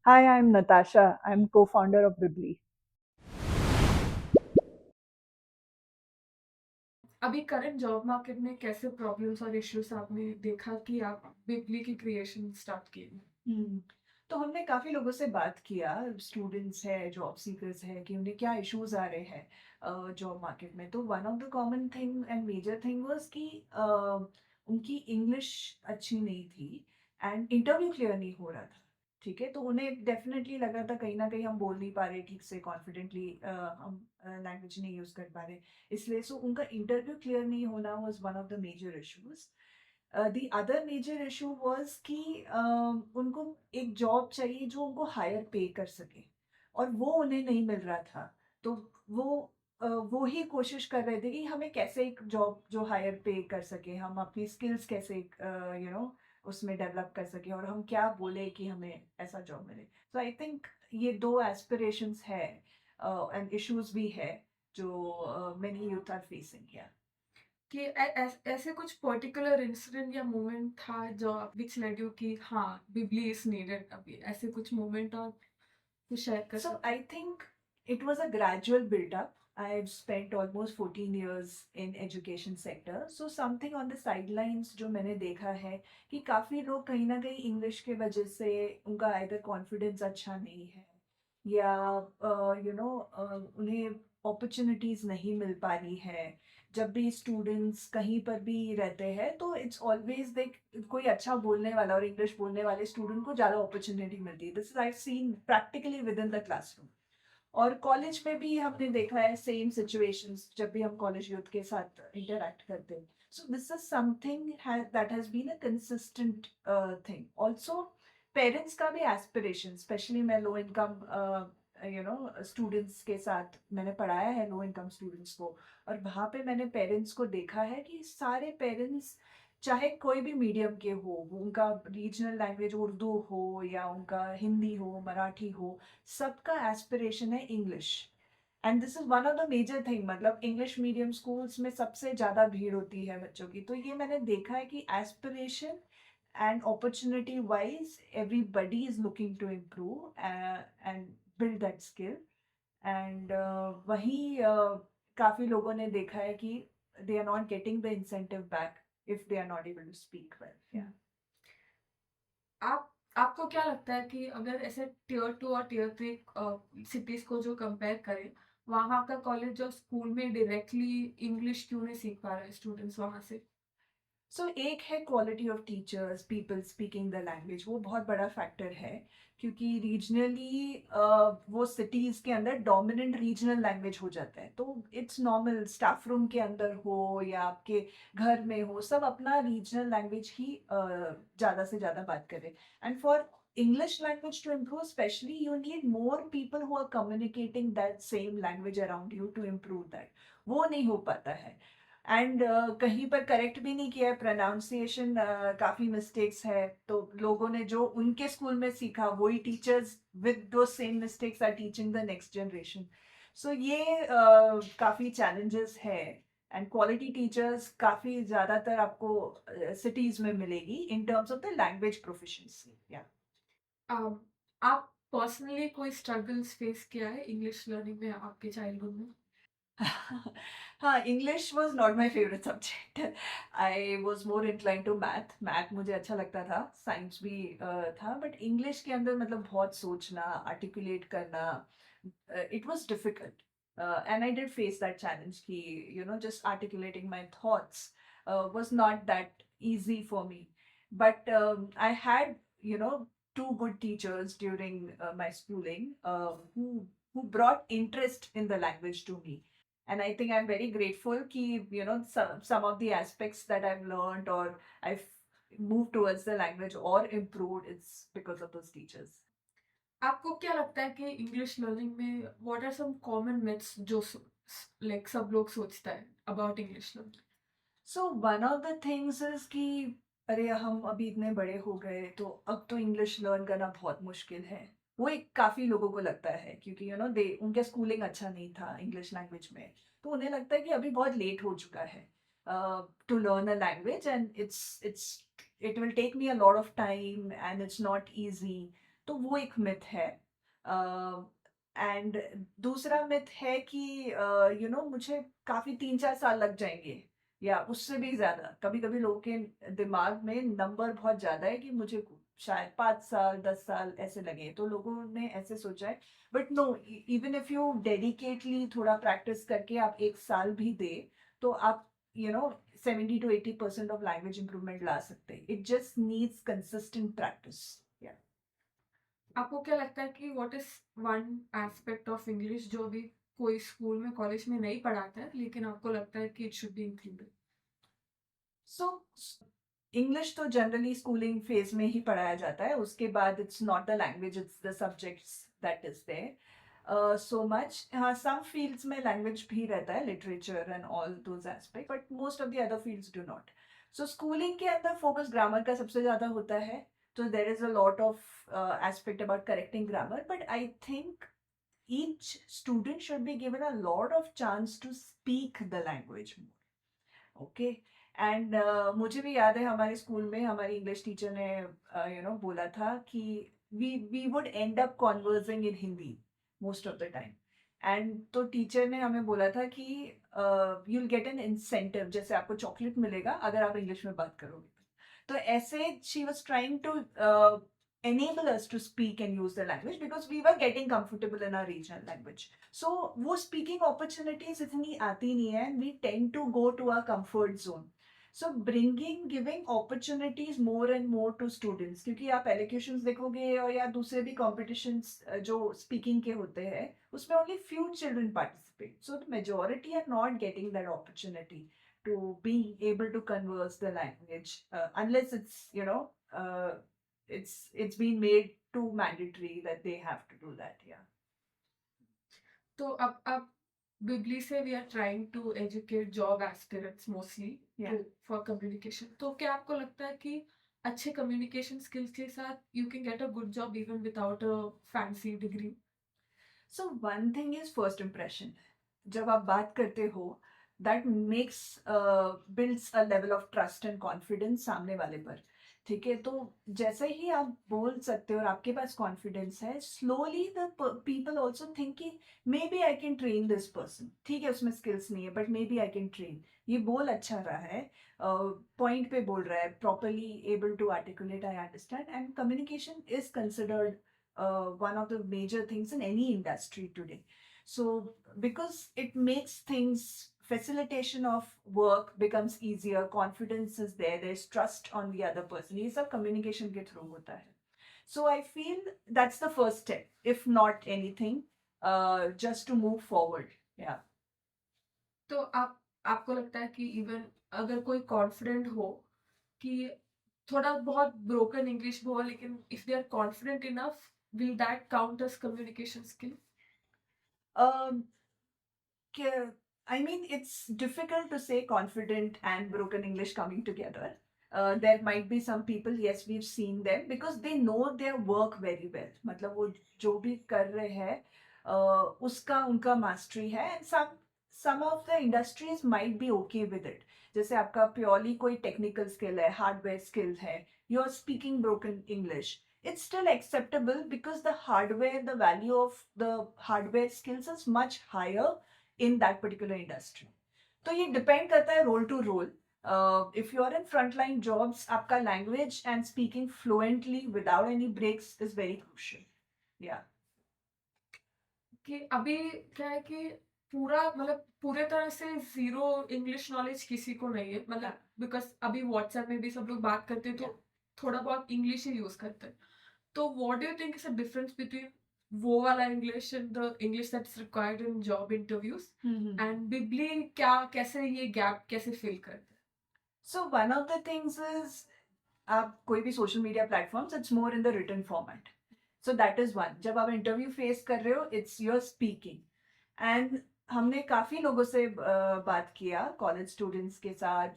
Hi, I'm Natasha. I'm co-founder of Bibli. अभी current job market में कैसे problems और इश्यूज आपने देखा कि आप बिजली की क्रिएशन स्टार्ट किए? हुँ। तो हमने काफ़ी लोगों से बात किया, स्टूडेंट्स हैं, जॉब सीकर्स हैं कि उन्हें क्या इश्यूज़ आ रहे हैं जॉब मार्केट में। तो one of the common thing and major thing was कि उनकी इंग्लिश अच्छी नहीं थी एंड इंटरव्यू क्लियर नहीं हो रहा था, ठीक है? तो उन्हें डेफ़िनेटली लग रहा था कहीं न कहीं हम बोल नहीं पा रहे ठीक से कॉन्फिडेंटली हम लैंग्वेज नहीं यूज़ कर पा रहे। इसलिए सो उनका इंटरव्यू क्लियर नहीं होना was one of the major issues. The other major issue was कि उनको एक जॉब चाहिए जो उनको हायर पे कर सके और वो उन्हें नहीं मिल रहा था। तो वो वो ही कोशिश कर रहे थे कि हमें कैसे एक जॉब जो हायर पे कर सके, हम अपनी स्किल्स कैसे उसमें डेवलप कर सके और हम क्या बोले कि हमें ऐसा जॉब मिले। सो आई थिंक ये दो एस्पिरेशंस है एंड इश्यूज भी है जो मेनी यूथ आर फेसिंग। कि ऐसे कुछ पर्टिकुलर इंसिडेंट या मोमेंट था जो विच लेड यू कि हाँ बिजली इज नीडेड अभी, ऐसे कुछ मोमेंट और कुछ शेयर कर So सकते हैं? I think it was a gradual build-up. I've spent almost 14 years in education sector. So something on the sidelines जो मैंने देखा है कि काफ़ी लोग कहीं ना कहीं इंग्लिश के वजह से उनका आइदर कॉन्फिडेंस अच्छा नहीं है या उन्हें अपॉर्चुनिटीज़ नहीं मिल पा रही है। जब भी स्टूडेंट्स कहीं पर भी रहते हैं तो इट्स ऑलवेज देख कोई अच्छा बोलने वाला और इंग्लिश बोलने वाले स्टूडेंट को ज़्यादा अपॉर्चुनिटी मिलती है। This is I seen practically with in the classroom. और कॉलेज में भी हमने देखा है सेम सिचुएशंस जब भी हम कॉलेज यूथ के साथ इंटरेक्ट करते हैं। So this is something that has been a consistent thing also. Parents का भी एस्पिरेशन, स्पेशली मैं लो इनकम स्टूडेंट्स के साथ मैंने पढ़ाया है लो इनकम स्टूडेंट्स को। और वहाँ पे मैंने पेरेंट्स को देखा है कि सारे पेरेंट्स चाहे कोई भी मीडियम के हो, वो उनका रीजनल लैंग्वेज उर्दू हो या उनका हिंदी हो, मराठी हो, सबका एस्पिरेशन है English. And this is one of the major thing, मतलब इंग्लिश मीडियम स्कूल्स में सबसे ज़्यादा भीड़ होती है बच्चों की। तो ये मैंने देखा है कि aspiration and opportunity wise everybody is looking to improve and build that skill. And वहीं काफ़ी लोगों ने देखा है कि they are not getting the incentive back if they are not able to speak well. Yeah. आप आपको क्या लगता है कि अगर ऐसे टियर टू और टियर थ्री सिटीज को जो कंपेयर करें, वहाँ का कॉलेज और स्कूल में डायरेक्टली इंग्लिश क्यों नहीं सीख पा रहे स्टूडेंट्स वहाँ से? सो एक है quality of teachers, people speaking the language, वो बहुत बड़ा फैक्टर है। क्योंकि रीजनली वो सिटीज़ के अंदर डोमिनेंट रीजनल लैंग्वेज हो जाता है। तो इट्स नॉर्मल, स्टाफ रूम के अंदर हो या आपके घर में हो, सब अपना रीजनल लैंग्वेज ही ज़्यादा से ज़्यादा बात करें। And for English language to improve, especially, you need more people who are communicating that same language around you to improve that. वो नहीं हो पाता है। एंड कहीं पर करेक्ट भी नहीं किया है, प्रोनाउंसिएशन काफ़ी मिस्टेक्स है। तो लोगों ने जो उनके स्कूल में सीखा वही teachers with those same mistakes are teaching the next generation. So ये काफ़ी चैलेंजेस है। एंड क्वालिटी टीचर्स काफ़ी ज़्यादातर आपको सिटीज़ में मिलेगी in terms of the language proficiency. या अम, आप पर्सनली कोई स्ट्रगल्स फेस किया है इंग्लिश लर्निंग में आपके चाइल्डहुड में? हाँ, English was not my favourite subject. I was more incline to math. Math मुझे अच्छा लगता था, साइंस भी था, बट इंग्लिश के अंदर मतलब बहुत सोचना, आर्टिकुलेट करना, it was difficult. And I did face that challenge कि just articulating my thoughts was not that easy for me. But I had, you know, two good teachers during my schooling who brought interest in the language to me. And I think I'm very grateful ki some of the aspects that I've learned or I've moved towards the language or improved, it's because of those teachers. आपको क्या लगता है कि English learning में what are some common myths जो like सब लोग सोचता है about English learning? So one of the things is कि अरे हम अभी इतने बड़े हो गए तो अब तो इंग्लिश लर्न करना बहुत मुश्किल है। वो एक काफ़ी लोगों को लगता है क्योंकि दे उनका स्कूलिंग अच्छा नहीं था इंग्लिश लैंग्वेज में। तो उन्हें लगता है कि अभी बहुत लेट हो चुका है to learn a language and it will take me a lot of time and it's not easy. तो वो एक मिथ है। एंड दूसरा मिथ है कि मुझे काफ़ी 3-4 साल लग जाएँगे या उससे भी ज़्यादा। कभी-कभी लोगों के दिमाग में नंबर बहुत ज़्यादा है कि मुझे शायद 5 साल, 10 साल ऐसे लगे, तो लोगों ने ऐसे सोचा है। But no, even if you dedicatedly थोड़ा प्रैक्टिस करके आप 1 साल भी दें, तो आप 70 to 80% ऑफ लैंग्वेज इंप्रूवमेंट ला सकते हैं। It just needs consistent practice. या आपको क्या लगता है कि what is one aspect of English जो भी कोई स्कूल में कॉलेज में नहीं पढ़ाता है लेकिन आपको लगता है कि it should be included? So English तो जनरली स्कूलिंग फेज में ही पढ़ाया जाता है, उसके बाद it's not the language, it's the subjects that is there so much. हाँ, सम फील्ड्स में लैंग्वेज भी रहता है, literature and all those aspect, but most of the other fields do not. So schooling के अंदर फोकस ग्रामर का सबसे ज़्यादा होता है, तो there is a lot of aspect about correcting grammar, but I think each student should be given a lot of chance to speak the language more. Okay. And मुझे भी याद है हमारे स्कूल में हमारी इंग्लिश टीचर ने बोला था कि we would end up conversing in Hindi most of the time. And तो टीचर ने हमें बोला था कि you will get an incentive, जैसे आपको चॉकलेट मिलेगा अगर आप इंग्लिश में बात करोगे। तो ऐसे she was trying to enable us to speak and use the language because we were getting comfortable in our regional language. So वो speaking opportunities इतनी आती नहीं है, and we tend to go to our comfort zone. So giving opportunities more and more to students, क्योंकि आप elocutions देखोगे और या दूसरे भी competitions जो speaking के होते हैं, उसमें only few children participate. So the majority are not getting that opportunity to be able to converse the language unless it's it's been made too mandatory that they have to do that. Yeah. तो अब बिबली से we are trying to educate job aspirants mostly Yeah. For communication. तो क्या आपको लगता है कि अच्छे कम्युनिकेशन स्किल्स के साथ you can get a good job even without a fancy degree? So one thing is first impression. जब आप बात करते हो, that makes builds a level of trust and confidence सामने वाले पर। ठीक है, तो जैसे ही आप बोल सकते हो और आपके पास कॉन्फिडेंस है, slowly the people also think कि maybe I can train this person. ठीक है, उसमें स्किल्स नहीं है but maybe I can train. ये बोल अच्छा रहा है, पॉइंट पे बोल रहा है, properly able to articulate, I understand. And communication is considered one of the major things in any industry today. So because it makes things, facilitation of work becomes easier, confidence is there, there's trust on the other person, ये सब communication के through होता है। So I feel that's the first step, if not anything, just to move forward. Yeah. तो आपको लगता है कि इवन अगर कोई कॉन्फिडेंट हो कि थोड़ा बहुत ब्रोकन इंग्लिश हो लेकिन if they are confident enough will that count as communication skill? um, I mean, it's difficult to say confident and broken English coming together. There might be some people, yes, we've seen them because they know their work very well. मतलब वो जो भी कर रहे हैं, उसका उनका mastery है, and some of the industries might be okay with it. जैसे आपका purely कोई technical skill है, hardware skill है, you're speaking broken English. It's still acceptable because the hardware, the value of the hardware skills is much higher in that particular industry. तो ये depend करता है role to role. If you are in frontline jobs, आपका language and speaking fluently without any breaks is very crucial. या कि अभी क्या है कि पूरा मतलब पूरे तरह से जीरो इंग्लिश नॉलेज किसी को नहीं है, मतलब बिकॉज अभी व्हाट्सएप में भी सब लोग बात करते हैं तो थोड़ा बहुत इंग्लिश ही यूज करते हैं। तो what do you think is a difference between वो वाला English and the English that's required in job interviews and बिबली क्या कैसे ये गैप कैसे फिल करते हैं? So one of the things is, आप कोई भी social media platforms, it's more in the written format. So that is one. जब आप इंटरव्यू फेस कर रहे हो, इट्स योर स्पीकिंग। एंड हमने काफ़ी लोगों से बात किया, कॉलेज स्टूडेंट्स के साथ,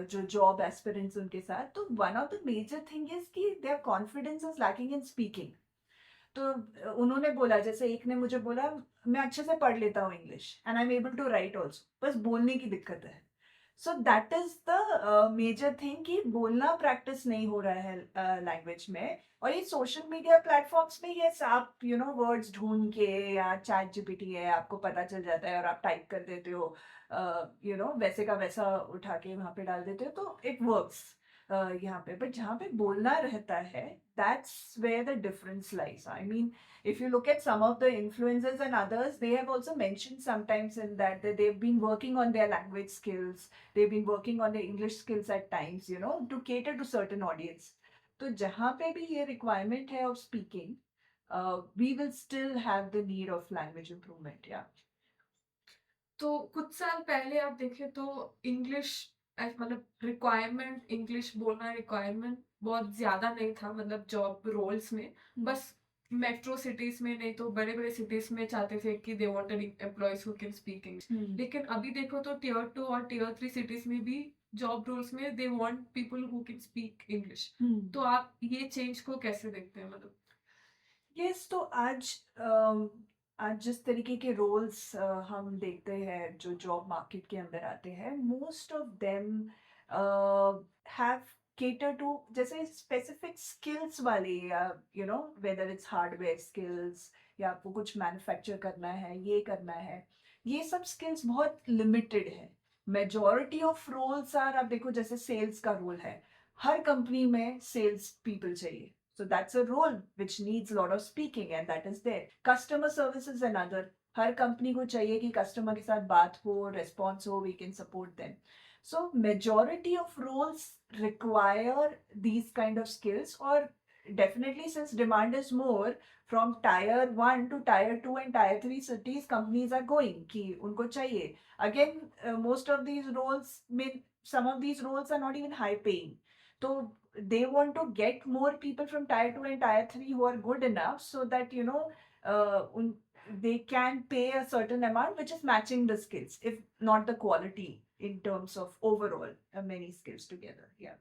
जो जॉब एस्पिरेंट्स उनके साथ, तो one of the major thing is कि their confidence is lacking in speaking. तो उन्होंने बोला, जैसे एक ने मुझे बोला, मैं अच्छे से पढ़ लेता हूँ English and I am able to write also, बस बोलने की दिक्कत है। So that is the major thing कि बोलना प्रैक्टिस नहीं हो रहा है लैंग्वेज में। और ये सोशल मीडिया प्लेटफॉर्म्स में ये आप वर्ड्स ढूंढ के या चैट जीपीटी है आपको पता चल जाता है और आप टाइप कर देते हो वैसे का वैसा उठा के वहाँ पे डाल देते हो तो इट वर्क्स यहाँ पे। बट जहाँ पे बोलना रहता है that's where the difference lies. I mean if you look at some of the influencers and others, they have also mentioned sometimes in that they've been working on their language skills, they've been working on their English skills at times, to cater to certain audience. तो जहाँ पे भी ये requirement है of speaking, we will still have the need of language improvement, yeah. तो कुछ साल पहले आप देखें तो इंग्लिश मतलब रिक्वायरमेंट, इंग्लिश बोलना रिक्वायरमेंट बहुत ज़्यादा नहीं था, मतलब जॉब रोल्स में। बस मेट्रो सिटीज़ में, नहीं तो बड़े-बड़े सिटीज़ में चाहते थे कि they wanted employees who can speak English. लेकिन अभी देखो तो टियर 2 और टियर 3 सिटीज़ में भी जॉब रोल्स में they want people who can speak English. तो आप ये चेंज को कैसे देखते हैं? मतलब यस, तो आज जिस तरीके के रोल्स हम देखते हैं जो जॉब मार्केट के अंदर आते हैं, most of them have cater to जैसे स्पेसिफिक स्किल्स वाले, या वेदर इट्स हार्डवेयर स्किल्स या आपको कुछ मैन्युफैक्चर करना है, ये करना है, ये सब स्किल्स बहुत लिमिटेड है। मेजॉरिटी ऑफ रोल्स आर, आप देखो जैसे सेल्स का रोल है, हर कंपनी में सेल्स पीपल चाहिए। So that's a role which needs a lot of speaking and that is there. Customer service is another. Her company को चाहिए कि कस्टमर के साथ बात हो, रिस्पॉन्स हो, we can support them. So majority of roles require these kind of skills, or definitely since demand is more from tier 1 to tier 2 and tier 3 cities, companies are going कि उनको चाहिए. Again, most of these roles, some of these roles are not even high paying. So they want to get more people from tier 2 and tier 3 who are good enough so that they can pay a certain amount which is matching the skills, if not the quality in terms of overall many skills together, yeah.